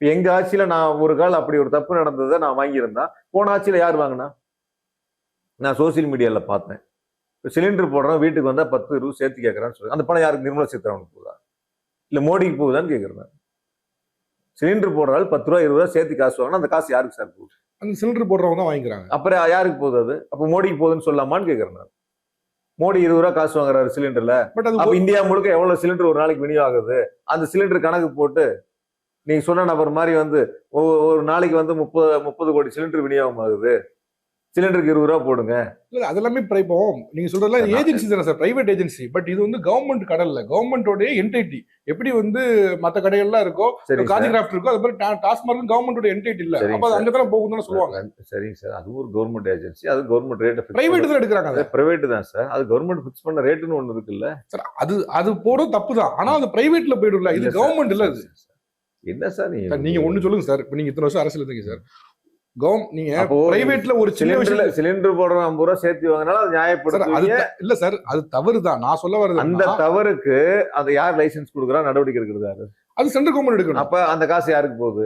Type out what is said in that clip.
எங்க ஆட்சியில நான் ஒரு கால் அப்படி ஒரு தப்பு நடந்ததை நான் வாங்கியிருந்தா, போன ஆட்சியில யார் வாங்கினா? நான் சோசியல் மீடியால பார்த்தேன். சிலிண்டர் போடுறோம் வீட்டுக்கு வந்தா 10 ரூபா சேர்த்து கேட்கறான்னு சொல்லி அந்த பணம் யாருக்கு? நிர்மலா சீதாராமனுக்கு போகுதா இல்ல மோடிக்கு போகுதான்னு கேட்கிறேன். சிலிண்டர் போடுறாள் 10 ரூபா 20 ரூபா சேர்த்து காசு வாங்கினா அந்த காசு யாருக்கு சார் போகுது? அந்த சிலிண்டர் போடுறவங்க தான் வாங்கிக்கிறாங்க. அப்புறம் யாருக்கு போகுது அது? அப்ப மோடிக்கு போகுதுன்னு சொல்லலாமான்னு கேட்கிறேன். மோடி 20 ரூபா காசு வாங்குறாரு சிலிண்டர்ல. பட் அது அப்ப இந்தியா முழுக்க எவ்வளவு சிலிண்டர் ஒரு நாளைக்கு விநியோகம் ஆகுது? அந்த சிலிண்டர் கணக்கு போட்டு நீங்க சொன்ன நபர் மாதிரி ஒரு நாளைக்கு 30 கோடி சிலிண்டர் விநியோகம் ஆகுது. சிலிண்டருக்கு 20 ரூபா போடுங்க. இல்ல அதெல்லாமே இப்போ நீங்க சொல்றதுல ஏஜென்சி தானே சார், பிரைவேட் ஏஜென்சி. பட் இது கவர்மெண்ட் கடை இல்ல, கவர்மெண்டோட என்டைட்டி. எப்படி மத்த கடைகள்லாம் இருக்கோ, காதிகிராஃப்ட் இருக்கோ, அது மாதிரி டாஸ்மார்க் கவர்மெண்டோட என்டைட்டி இல்ல. அப்ப அது அங்கதான் போகுதுன்னு சொல்லுவாங்க. சரிங்க சார், அது ஒரு கவர்மெண்ட் ஏஜென்சி, அது கவர்மெண்ட் ரேட் பிரைவேட் தான் எடுக்கிறாங்க. பிரைவேட் தான் சார், அது கவர்மெண்ட் ஃபிக்ஸ் பண்ண ரேட்னு ஒன்னு இருக்குல்ல சார். அது போறது தப்பு தான், ஆனா அது பிரைவேட்ல போயிடும்ல. இது கவர்மெண்ட் இல்ல. அது என்ன சார் நீங்க ஒண்ணு சொல்லுங்க சார். இப்ப நீங்க இத்தனை வருஷம் அரசியல் இருந்தீங்க சார். நீங்க பிரைவேட்ல ஒரு சிலிண்டர் போடுற 50 ரூபா சேர்த்து வாங்கினாலும் அது நியாயப்படுத்துவீங்க. இல்ல சார், அது தவறு தான். நான் சொல்ல வரது அந்த தவறுக்கு அது யார் லைசென்ஸ் கொடுக்குறா, நடவடிக்கை எடுக்கிறது? அது சென்ட்ரல் கவர்மெண்ட் எடுக்கணும். அப்ப அந்த காசு யாருக்கு போகுது?